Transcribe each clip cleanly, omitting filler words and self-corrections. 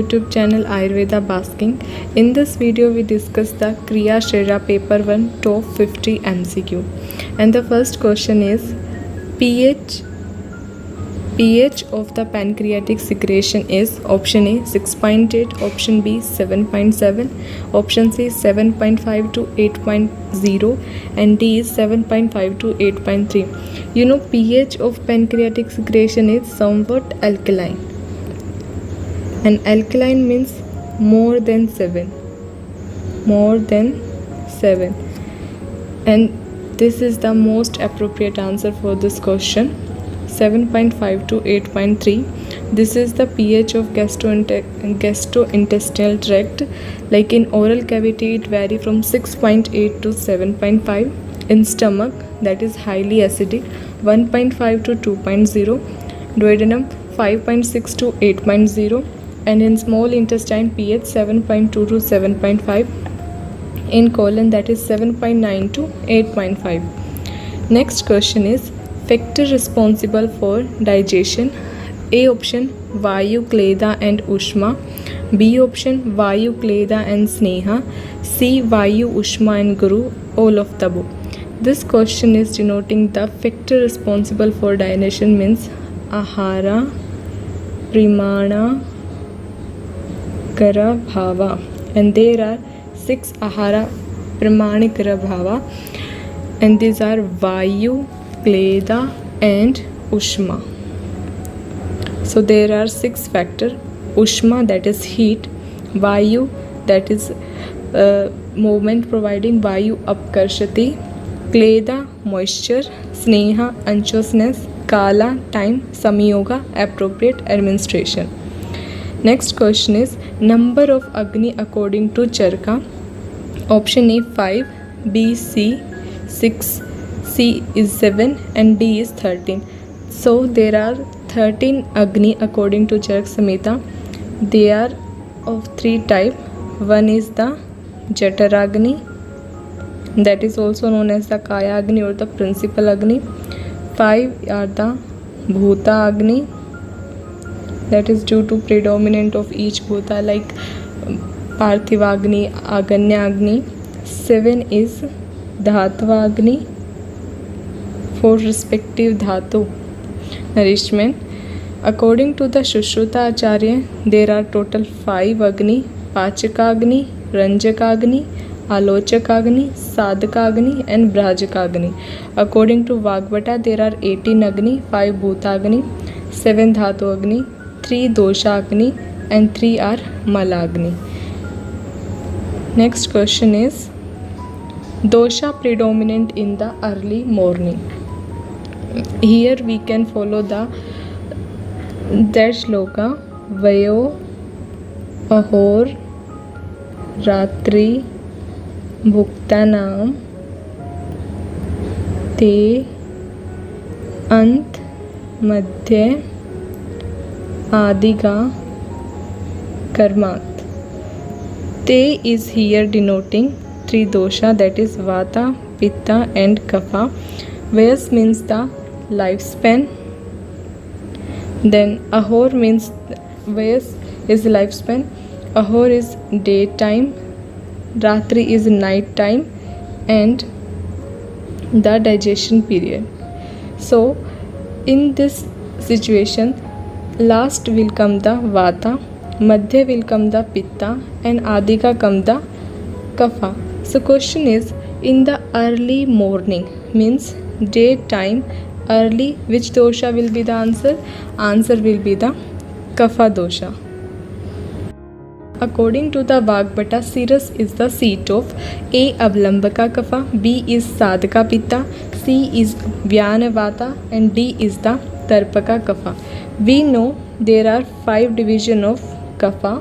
YouTube channel Ayurveda Basking. In this video we discuss the Kriya Shreya paper 1 top 50 MCQ. And the first question is pH of the pancreatic secretion is option A 6.8, option B 7.7, option C 7.5 to 8.0 and D is 7.5 to 8.3. You know pH of pancreatic secretion is somewhat alkaline. And alkaline means more than 7. And this is the most appropriate answer for this question. 7.5 to 8.3. This is the pH of gastrointestinal tract. Like in oral cavity it vary from 6.8 to 7.5. In stomach, that is highly acidic, 1.5 to 2.0. Duodenum 5.6 to 8.0. And in small intestine pH 7.2 to 7.5. In colon that is 7.9 to 8.5. Next question is factor responsible for digestion. A option Vayu, Kleda and Ushma. B option Vayu, Kleda and Sneha. C Vayu, Ushma and Guru, all of the above. This question is denoting the factor responsible for digestion means Ahara, Primana, Kara Bhava, and there are 6 Ahara Pramanikara Bhava, and these are Vayu, Kleda and Ushma. So there are 6 factors. Ushma, that is heat. Vayu, that is movement providing Vayu upkarshati. Kleda, moisture. Sneha, anxiousness. Kala, time. Samyoga, appropriate administration. Next question is number of Agni according to Charka. Option A 5, B, C 6, C is 7 and D is 13. So there are 13 Agni according to Charka Samhita. They are of 3 types. One is the Jataragni, that is also known as the Kaya Agni or the principal Agni. 5 are the Bhuta Agni, that is due to predominant of each bhuta like Parthivagni, Aganya Agni. 7 is Dhatva Agni for respective dhatu nourishment. According to the Shushruta Acharya, there are total 5 Agni: Pachaka Agni, Ranjaka Agni, Alochaka Agni, Sadhaka Agni and Brajaka Agni. According to Vagbata, there are 18 Agni, 5 Bhuta Agni, 7 Dhatu Agni, 3 Dosha Agni and 3 are Malagni. Next question is Dosha predominant in the early morning. Here we can follow that shloka Vayo Ahor Ratri Bhuktanam Te Ant Madhya Adiga Karmat. Te is here denoting 3 dosha, that is Vata, Pitta and Kapha. Vayas means the lifespan. Then Ahor means Vayas is lifespan. Ahor is daytime. Ratri is night time and the digestion period. So in this situation, last will come the Vata, Madhya will come the Pitta and Adika come the Kapha. So question is in the early morning means daytime, early, which dosha will be the answer? Answer will be the Kapha dosha. According to the Vagbata, Sirus is the seat of A. Avlambaka Kapha, B is Sadhaka Pitta, C is Vyana Vata and D is the Tarpaka Kapha. We know there are 5 divisions of Kapha.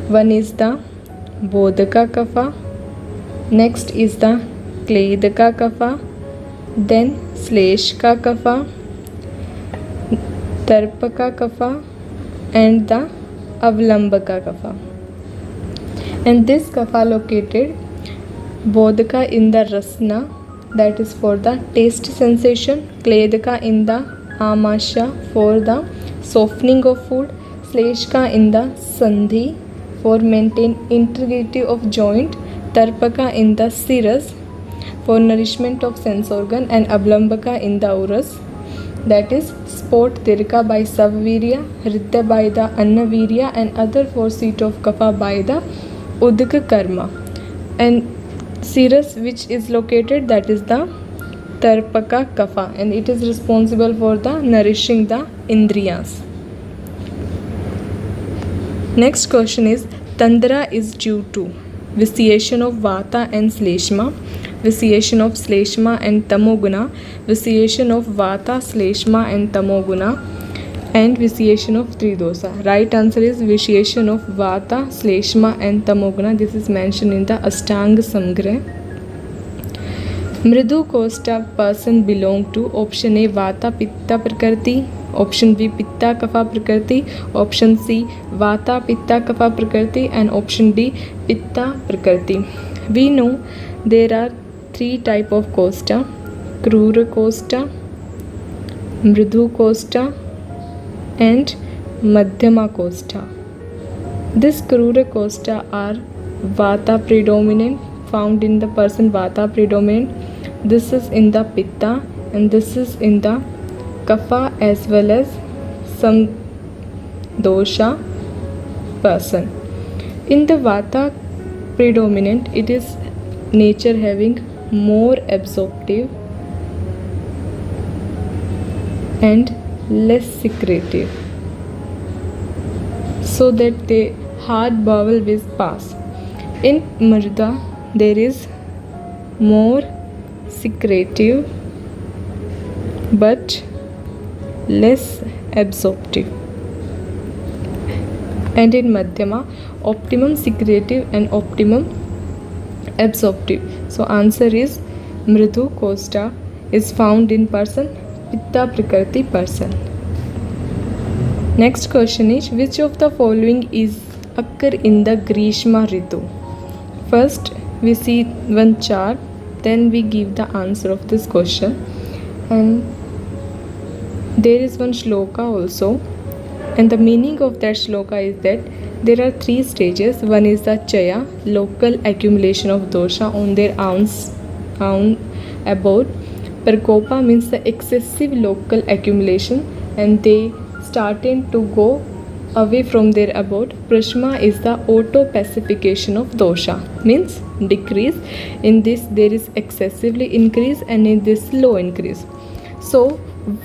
One is the Bodhaka Kapha, next is the Kledaka Kapha, then Sleshka Kapha, Tarpaka Kapha and the Avlambaka Kapha. And this Kapha located Bodhaka in the Rasna, that is for the taste sensation, Kledaka in the Amasya for the softening of food, Sleshka in the Sandhi for maintain integrity of joint, Tarpaka in the serous for nourishment of sense organ, and Ablambaka in the urus. That is sport Dirka by Savvirya, Hridya by the Annavirya, and other four seat of Kapha by the Udika Karma. And serous, which is located, that is the Tarpaka Kapha, and it is responsible for the nourishing the Indriyas. Next question is Tandra is due to vitiation of Vata and Sleshma, vitiation of Sleshma and Tamoguna, vitiation of Vata, Sleshma and Tamoguna, and vitiation of Tridosa. Right answer is vitiation of Vata, Sleshma and Tamoguna. This is mentioned in the Ashtanga Samgraha. Mridu Kosta person belong to option A Vata Pitta Prakriti, option B Pitta Kapha Prakriti, option C Vata Pitta Kapha Prakriti, and option D Pitta Prakriti. We know there are three type of Kosta: Krura Kosta, Mridu Kosta, and Madhyama Kosta. This Krura Kosta are Vata predominant, found in the person Vata predominant. This is in the Pitta and this is in the Kapha as well as some dosha person. In the Vata predominant, it is nature having more absorptive and less secretive, so that the hard bowel will pass. In Mrida, there is more secretive but less absorptive, and in Madhyama, optimum secretive and optimum absorptive. So answer is Mridu Kosta is found in person Pitta Prakriti person. Next question is which of the following is occur in the Grishma Ritu? First we see one chart, then we give the answer of this question, and there is one shloka also, and the meaning of that shloka is that there are three stages. One is the Chaya, local accumulation of dosha on their own abode. Prakopa means the excessive local accumulation and they started to go away from their abode. Prashma is the auto pacification of dosha, means decrease. In this there is excessively increase and in this slow increase. So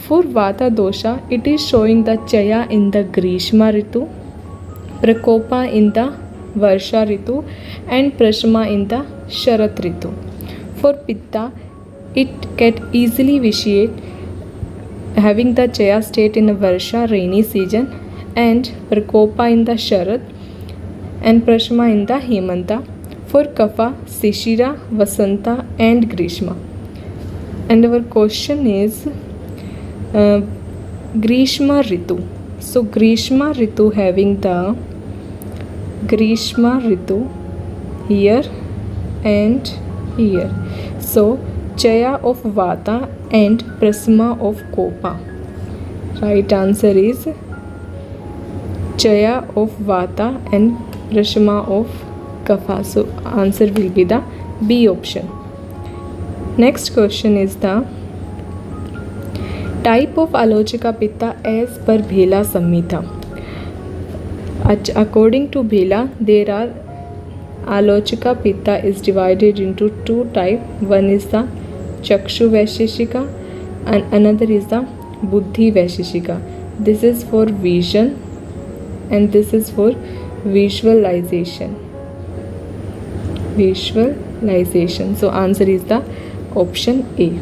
for Vata dosha, it is showing the Chaya in the Grishma Ritu, Prakopa in the Varsha Ritu, and Prashma in the Sharat Ritu. For Pitta, it can easily vitiate, having the Chaya state in the Varsha rainy season, and Prakopa in the Sharat, and Prashma in the Hemanta. For Kapha, Shishira, Vasanta, and Grishma. And our question is Grishma Ritu. So Grishma Ritu having the Grishma Ritu here and here. So Chaya of Vata and Prasma of Kopa. Right answer is Chaya of Vata and Prasma of Kapha. So answer will be the B option. Next question is the type of Alochika Pitta as per Bhela Samhita. According to Bhela, there are Alochika Pitta is divided into two types. One is the Chakshu Vaisheshika and another is the Buddhi Vaisheshika. This is for vision and this is for visualization. So answer is the option A.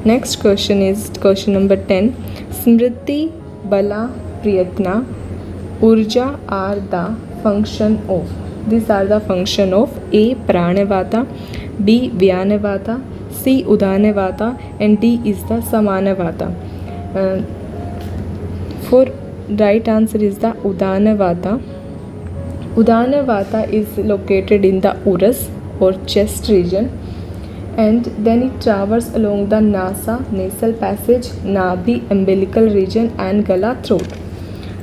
Next question is question number 10. Smriti, Bala, Priyatna, Urja are the function of. These are the function of A. Pranavata, B. Vyanavata, C. Udanavata, and D is the Samanavata. For right answer is the Udanavata. Udanavata is located in the urus or chest region, and then it traverses along the nasa, nasal passage, nadhi, umbilical region, and gala, throat.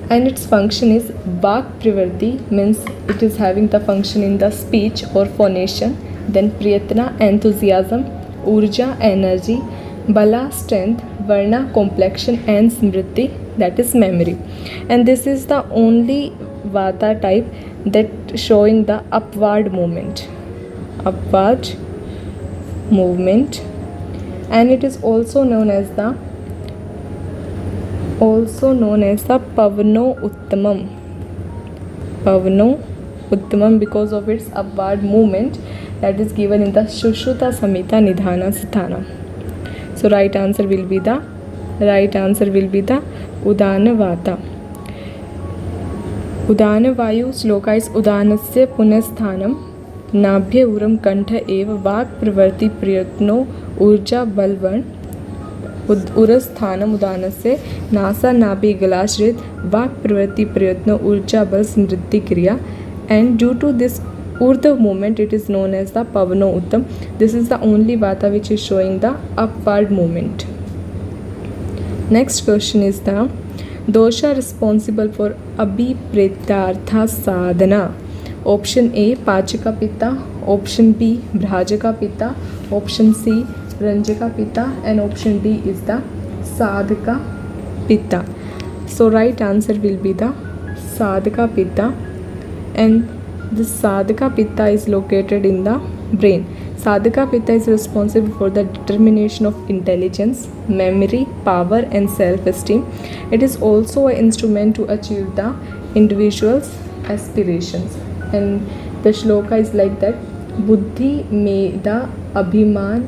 and its function is Vak Pravrti, means it is having the function in the speech or phonation. Then Priyatna, enthusiasm, Urja, energy, Bala, strength, Varna, complexion, and Smriti, that is memory. And this is the only Vata type that showing the upward movement. Upward movement, and it is also known as the Pavano Uttamam. Pavano Uttamam, because of its upward movement that is given in the Shushruta Samhita Nidhana Sthana. So right answer will be the Udana Vata. Udana Vayu Shloka is Udanasya Punasthanam Nabhya Uram Kantha Eva Vak Pravrti Priyatno Urja Balvan Urasthanam Udanasya Nasa Nabhi Galashrit Vak Pravrti Priyatno Urja Bal Smriti Kriya. And due to this Urdhva movement, it is known as the Pavano Uttam. This is the only Vata which is showing the upward movement. Next question is the dosha responsible for abhipretartha sadhana. Option A Pachaka Pitta, option B Bhrajaka Pitta, option C Ranjaka Pitta, and option D is the Sadhaka Pitta. So right answer will be the Sadhaka Pitta, and this Sadhaka Pitta is located in the brain. Sadhaka Pitta is responsible for the determination of intelligence, memory, power, and self-esteem. It is also an instrument to achieve the individual's aspirations. And the shloka is like that: Buddhi Meda Abhimanidya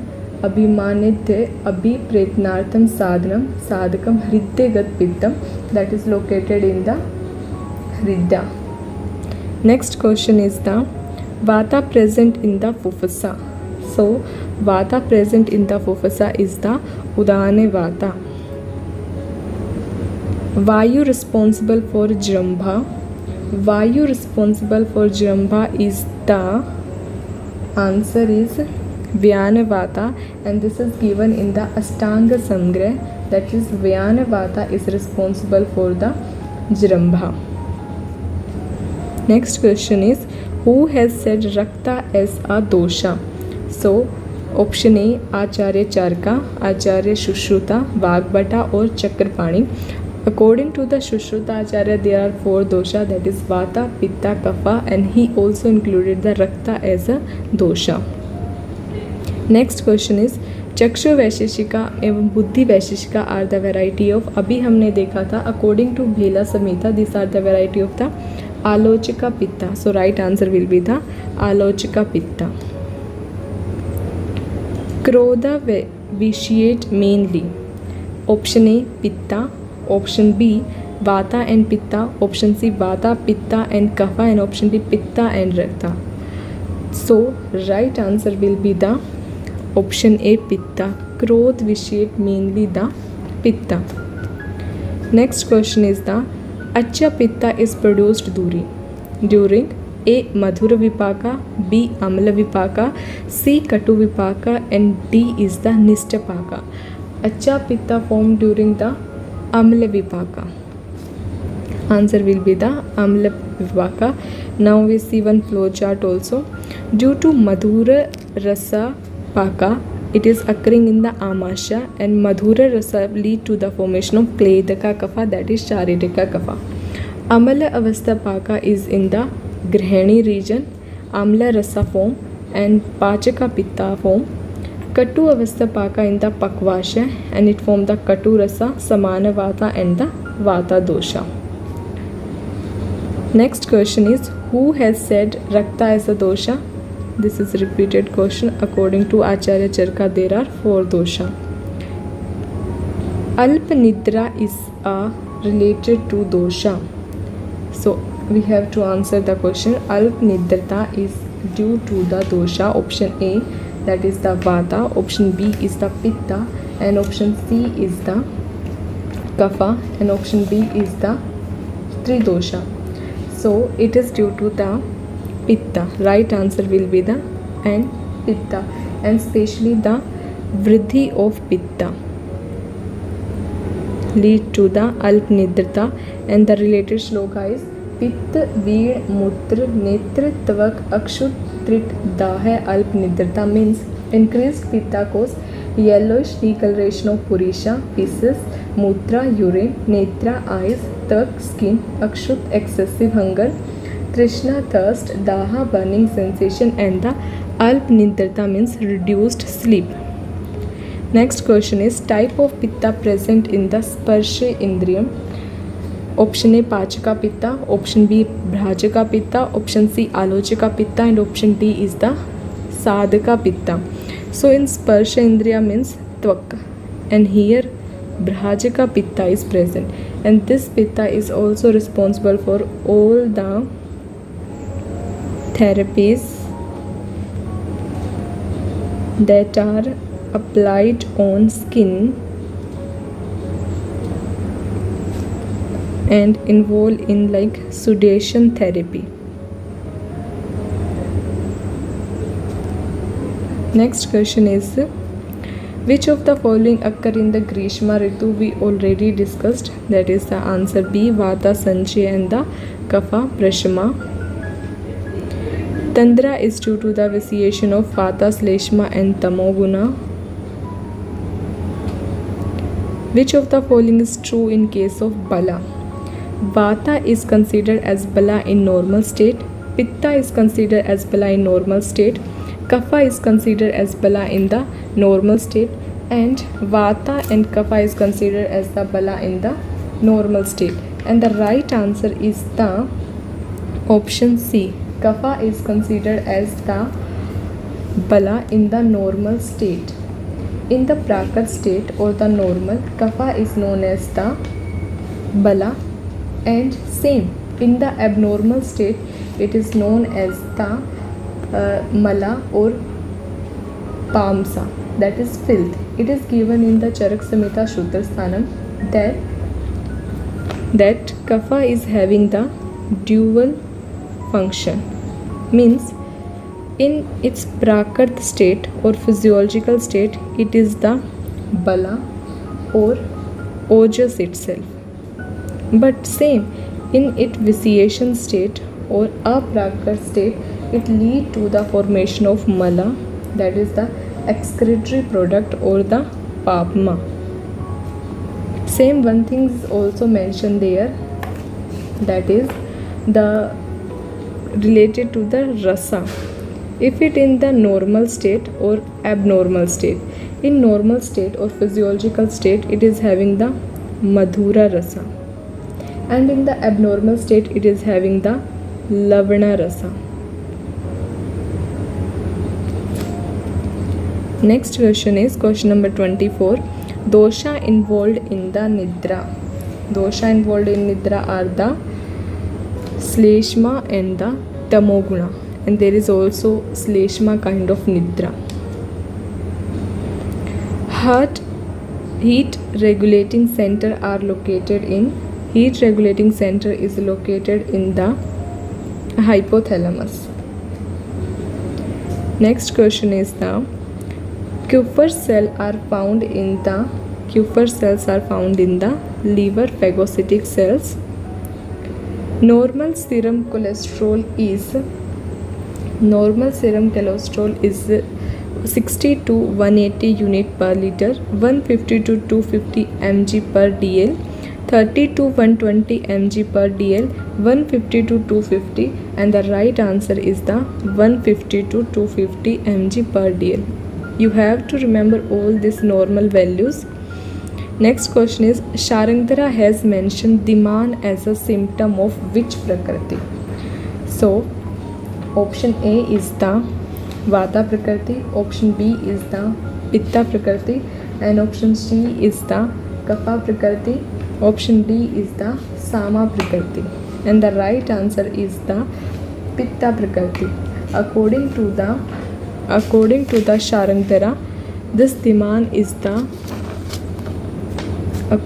Abhipretnartham Sadhanam Sadhakam Hridyagat Pittam, that is located in the Hridya. Next question is the Vata present in the Fufasa. So Vata present in the Fufasa is the Udane Vata. Vayu responsible for Jrambha. Vayu responsible for Jrambha is the answer is Vyana Vata, and this is given in the Ashtanga Samgrah, that is Vyana Vata is responsible for the Jrambha. Next question is who has said Rakta as a dosha? So option A Acharya Charka, Acharya Shushruta, Vagbata, or Chakrapani. According to the Shushruta Acharya, there are 4 dosha, that is Vata, Pitta, Kapha, and he also included the Rakta as a dosha. Next question is Chakshu Vaisheshika एवं बुद्धि Vaisheshika are the variety of, अभी हमने देखा था according to Bhela Samhita, these are the variety of the Alochika Pitta. So right answer will be the Alochika Pitta. Krodha vitiate mainly. Option A Pitta, option B Vata and Pitta, option C Vata, Pitta and Kapha, and option D Pitta and Rakta. So right answer will be the option A Pitta. Krodha vitiate mainly the Pitta. Next question is the Acha Pitta is produced during A Madhura Vipaka, B Amla Vipaka, C Katu Vipaka, and D is the Nishtapaka. Acha Pitta formed during the Amla Vipaka. Answer will be the Amla Vipaka. Now we see one flow chart also. Due to Madhura Rasa Paka, it is occurring in the Amasha, and Madhura Rasa lead to the formation of Kledaka Kapha, that is Charidika Kapha. Amala Avastha Paka is in the Grihani region, Amla Rasa form, and Pachaka Pitta form. Katu Avastha Paka in the Pakvasha, and it form the Katu Rasa, Samana Vata, and the Vata Dosha. Next question is who has said Rakta as a dosha? This is a repeated question. According to Acharya Charka, there are 4 dosha. Alpa Nidra is related to dosha. So we have to answer the question. Alpa Nidrata is due to the dosha. Option A, that is the Vata, option B is the Pitta, and option C is the Kapha, and option D is the Tridosha. So it is due to the Pitta. Right answer will be the Pitta, and especially the Vriddhi of Pitta. lead to the Alpnidrita, and the related shloka is Pitta Veed Mutra Netra Tvak Akshut Trit Dahe Alpnidrita, means increased pitta cause yellowish discoloration of purisha, feces, mutra, urine, netra, eyes, tvak, skin, akshut, excessive hunger, trishna, thirst, daha, burning sensation, and the alpnidrita means reduced sleep. Next question is type of pitta present in the sparsha indriyam. Option A pachaka pitta, option B bhrajaka pitta, option C alochika pitta, and option D is the sadhaka pitta. So in sparsha indriya means tvak, and here bhrajaka pitta is present, and this pitta is also responsible for all the therapies that are applied on skin and involved in like sudation therapy. Next question is which of the following occur in the Grishma Ritu? We already discussed, that is the answer B, Vata Sanchaya and the Kapha Prashma. Tandra is due to the vitiation of Vata Sleshma and Tamoguna. Which of the following is true in case of Bala? Vata is considered as Bala in normal state, Pitta is considered as Bala in normal state, Kapha is considered as Bala in the normal state, and Vata and Kapha is considered as the Bala in the normal state. And the right answer is the option C. Kapha is considered as the Bala in the normal state. In the Prakrit state or the normal, Kapha is known as the Bala, and same in the abnormal state it is known as the Mala or Pamsa, that is filth. It is given in the Charak Samhita Shudra Sthanam that Kapha is having the dual function, means in its Prakrit state or physiological state it is the Bala or Ojas itself, but same in its vitiation state or aprakrit state it lead to the formation of Mala, that is the excretory product or the Papma. Same one thing is also mentioned there, that is the related to the rasa. If it in the normal state or abnormal state, in normal state or physiological state it is having the Madhura rasa, and in the abnormal state it is having the Lavana rasa. Next question is question number 24. Dosha involved in the Nidra. Dosha involved in Nidra are the Sleshma and the Tamoguna, and there is also Sleshma kind of Nidra. Heart heat regulating center are located in, heat regulating center is located in the hypothalamus. Next question is the Kupffer cells are found in the liver phagocytic cells. Normal serum cholesterol is 60 to 180 unit per liter, 150 to 250 mg per dl, 30 to 120 mg per dl, 150 to 250, and the right answer is the 150 to 250 mg per dl. You have to remember all these normal values. Next question is Sharangdhara has mentioned Diman as a symptom of which Prakriti? So option A is the Vata Prakriti, option B is the Pitta Prakriti, and option C is the Kapha Prakriti, option D is the Sama Prakriti, and the right answer is the Pitta Prakriti. According to the Sharangdhara, this Diman is the a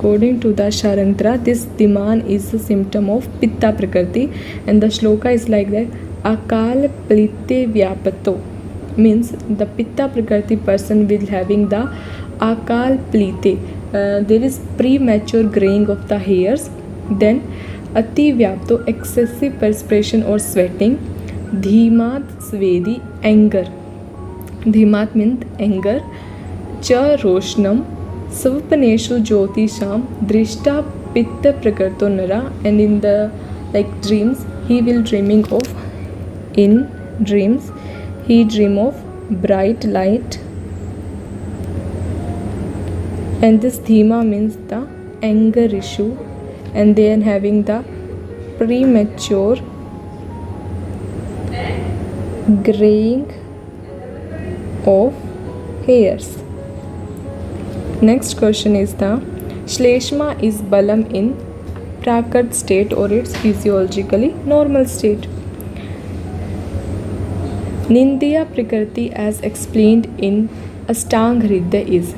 symptom of Pitta Prakriti, and the shloka is like that: Akal Plite Vyapato, means the Pitta Prakriti person will having the Akal Plite, there is premature graying of the hairs. Then ati vyapto, excessive perspiration or sweating. Dhimat svedi, anger. Dhimat means anger. Cha roshnam, svapneshu jyotisham, drishta pitta prakarto nara. And in the dreams, he will dreaming of, in dreams he dream of bright light. And this dhima means the anger issue. And then having the premature graying of hairs. Next question is the Shleshma is balam in prakrit state or its physiologically normal state. Nindiya Prakriti as explained in Ashtanga Hridaya is.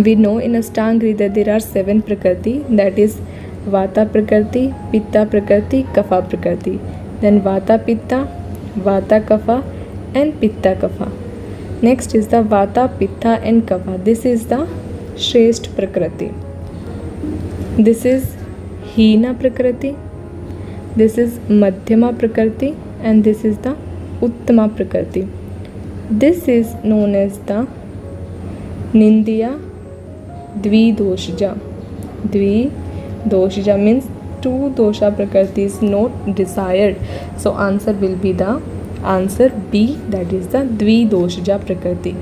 We know in Ashtanga Hridaya there are 7 Prakriti, that is Vata Prakriti, Pitta Prakriti, Kapha Prakriti. Then Vata Pitta, Vata Kapha and Pitta Kapha. Next is the Vata, Pitta and Kapha. This is the Shrestha Prakriti. This is Hina Prakriti. This is Madhyama Prakriti and this is the Uttama Prakriti. This is known as the Nindiya Dvidoshja. Dvidoshja means 2 dosha prakriti is not desired. So answer will be the answer B, that is the Dvidoshja prakriti.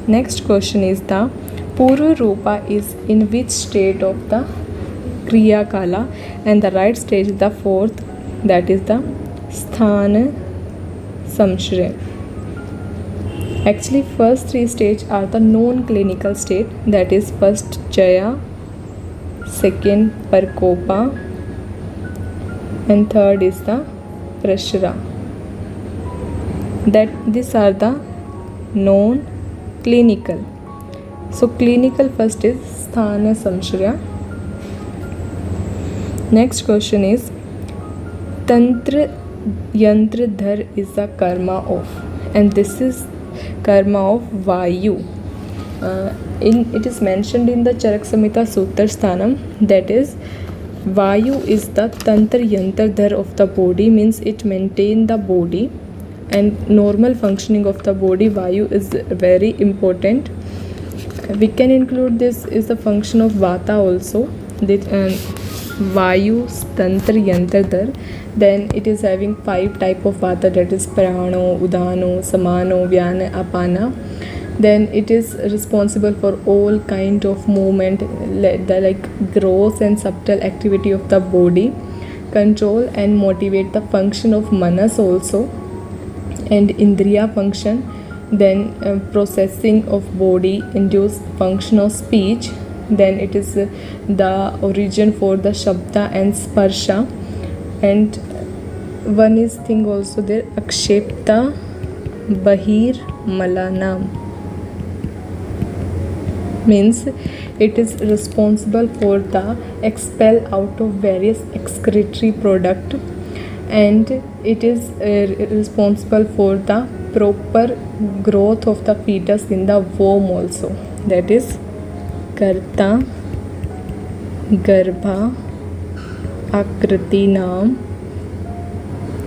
Next question is the Purva Rupa is in which state of the Kriya Kala, and the right stage is the 4th, that is the Sthana Samshraya. Actually first 3 stages are the non-clinical state, that is first Jaya, second Parkopa and third is the Prashra. That these are the non-clinical. So clinical first is Sthana Samshraya. Next question is Tantra Yantra Dhar is the karma of, and this is karma of Vayu. It is mentioned in the Charak Samhita Sutra Sthanam, that is Vayu is the Tantra Yantra Dhar of the body, means it maintains the body and normal functioning of the body. Vayu is very important. We can include this is the function of Vata also, that Vayu Tantra Yantra Dhar. Then it is having 5 type of Vata, that is Prano, Udano, Samano, Vyana, Apana. Then it is responsible for all kind of movement, the gross and subtle activity of the body, control and motivate the function of Manas also, and Indriya function. Then processing of body, induce function of speech. Then it is the origin for the Shabda and Sparsha. And one is thing also there, Akshepta Bahir Malanam, means it is responsible for the expel out of various excretory product, and it is responsible for the proper growth of the fetus in the womb also, that is Karta Garbha Akriti Naam.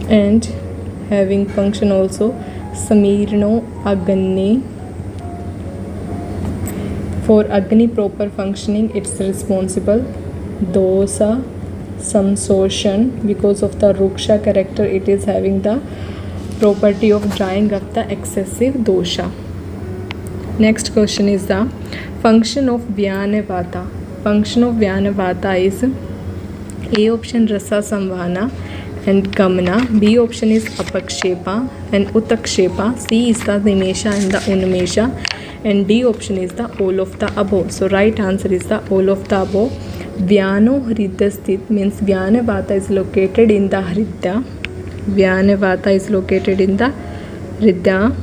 And having function also Samirno Agni. For Agni proper functioning, it's responsible Dosa Samsoshan. Because of the Ruksha character, it is having the property of drying up the excessive dosha. Next question is the function of Vyana Vata. Function of Vyana Vata is A option Rasa Samvana and Gamana. B option is Apakshepa and Utakshepa. C is the Nimesha and the Unmesha. And D option is the all of the above. So right answer is the all of the above. Vyano Hridya Sthit means Vyana Vata is located in the Hridya. Vyana Vata is located in the Hridya.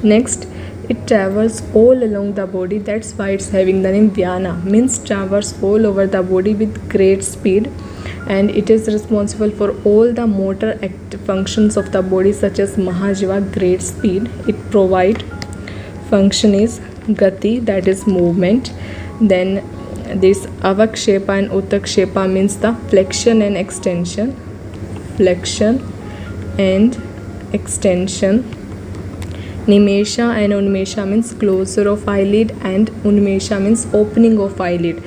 Next, it travels all along the body. That's why it's having the name Vyana, means travels all over the body with great speed. And it is responsible for all the motor functions of the body such as Mahajiva, great speed. It provides function is Gati, that is movement. Then this avakshepa and utakshepa means the flexion and extension. Flexion and extension. Nimesha and unmesha means closure of eyelid, and unmesha means opening of eyelid.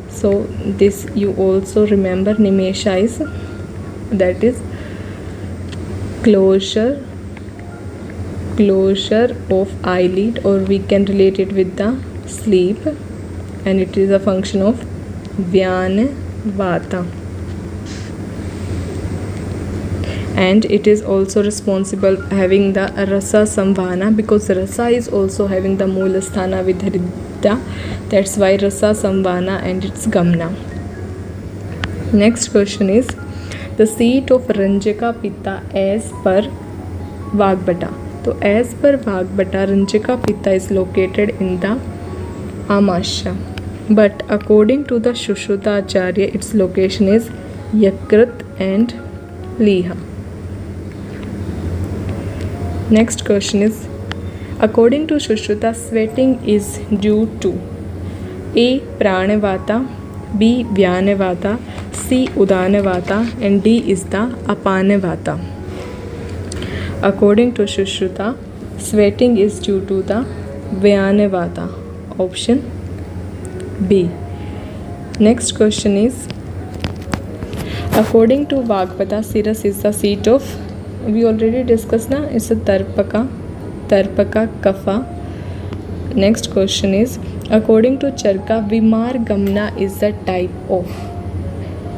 So this you also remember. Nimesha is, that is closure of eyelid, or we can relate it with the sleep, and it is a function of Vyana Vata. And it is also responsible having the rasa samvana, because rasa is also having the moolasthana with hridya. That's why rasa samvana and its gamna. Next question is the seat of Ranjika Pitta as per Vagbata. So as per Vagbata, Ranjika Pitta is located in the Amasya, but according to the Shushruta Acharya, its location is Yakrat and Liha. Next question is, according to Shushruta, sweating is due to A. Pranavata, B. Vyanavata, C. Udanavata, and D is the Apanavata. According to Shushruta, sweating is due to the Vyanavata. Option B. Next question is, according to Vagbata, Siras is the seat of, we already discussed na, it's a Tarpaka Kapha. Next question is, according to Charka, Vimar Gamna is the type of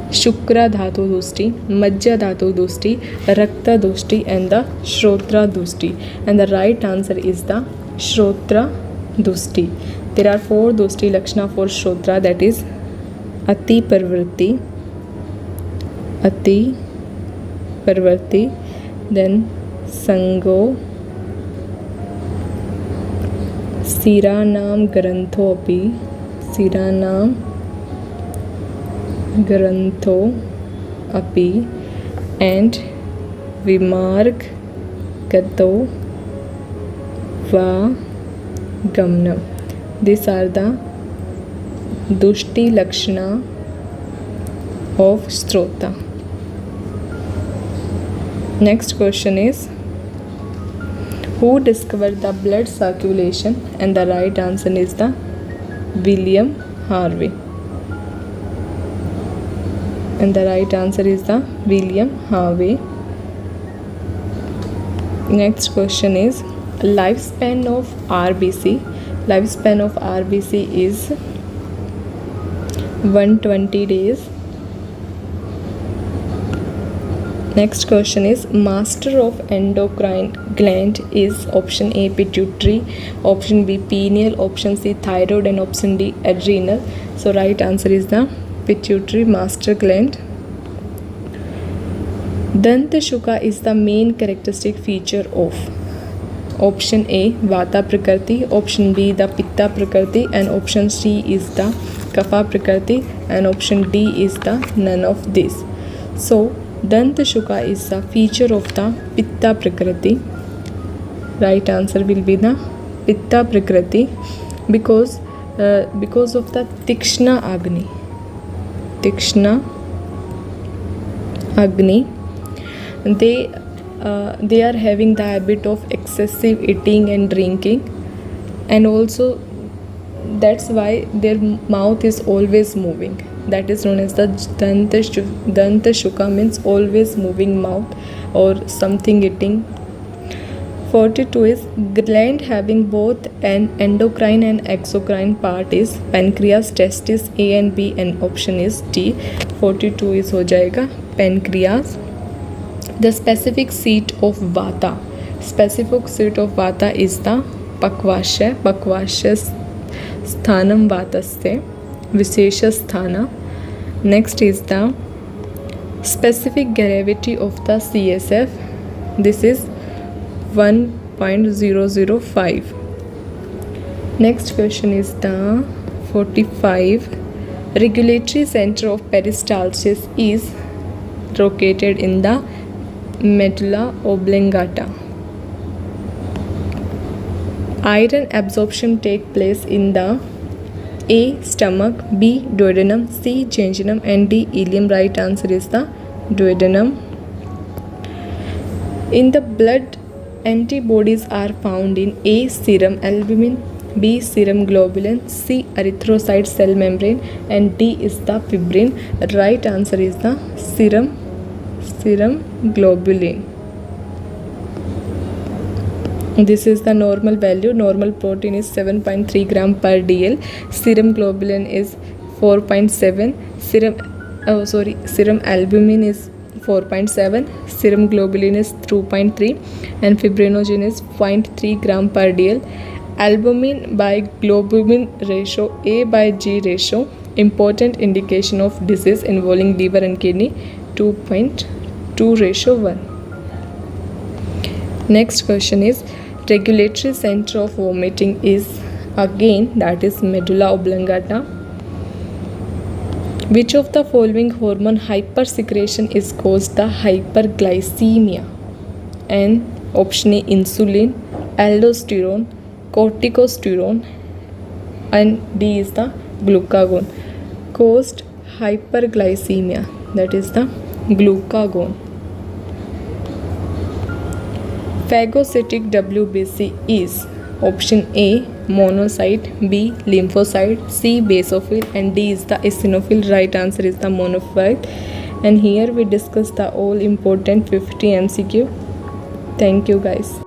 Shukra Dhatu Dusti, Majja Dhatu Dusti, Rakta Dusti, and the Shrotra Dusti. And the right answer is the Shrotra Dusti. There are 4 Dusti Lakshana for Shrotra, that is Ati Parvarti, then Sango, Siranam Grantho Api, and Vimarg Gato Va Gamnam. These are the Dushti Lakshana of Strota. Next question is, who discovered the blood circulation? And the right answer is the William Harvey. And the right answer is the William Harvey. Next question is, lifespan of RBC. Lifespan of RBC is 120 days. Next question is, master of endocrine gland is option A pituitary, option B pineal, option C thyroid, and option D adrenal. So right answer is the pituitary master gland. Danta Shuka is the main characteristic feature of option A Vata Prakriti, option B the Pitta Prakriti, and option C is the Kapha Prakriti, and option D is the none of these. So Danta Shuka is the feature of the Pitta Prakriti. Right answer will be the Pitta Prakriti, because of the Tikshna Agni. They are having the habit of excessive eating and drinking, and also that's why their mouth is always moving. That is known as the Danta Shuka, means always moving mouth or something eating. 42 is, gland having both an endocrine and exocrine part is pancreas, testis, A and B, and option is D. 42 is हो जाएगा pancreas. The specific seat of Vata. Specific seat of Vata is the Pakvashya. Pakvashya sthanam Vataste, Vishesha sthana. Next is the specific gravity of the CSF. This is 1.005. Next question is the 45. Regulatory center of peristalsis is located in the medulla oblongata. Iron absorption take place in the A. Stomach, B. Duodenum, C. Jejunum, and D. Ileum. Right answer is the duodenum. In the blood, antibodies are found in A. Serum albumin, B. Serum globulin, C. Erythrocyte cell membrane, and D is the fibrin. Right answer is the serum globulin. This is the normal value. Normal protein is 7.3 gram per dl. Serum globulin is 4.7. Serum albumin is 4.7. Serum globulin is 2.3, and fibrinogen is 0.3 gram per dl. Albumin by globulin ratio, A by G ratio, important indication of disease involving liver and kidney, 2.2:1. Next question is, regulatory center of vomiting is, again, that is medulla oblongata. Which of the following hormone hypersecretion is caused the hyperglycemia? And option A, insulin, aldosterone, corticosterone, and D is the glucagon. Caused hyperglycemia, that is the glucagon. Phagocytic WBC is option A, monocyte, B, lymphocyte, C, basophil, and D is the eosinophil. Right answer is the monocyte. And here we discuss the all important 50 MCQ. Thank you guys.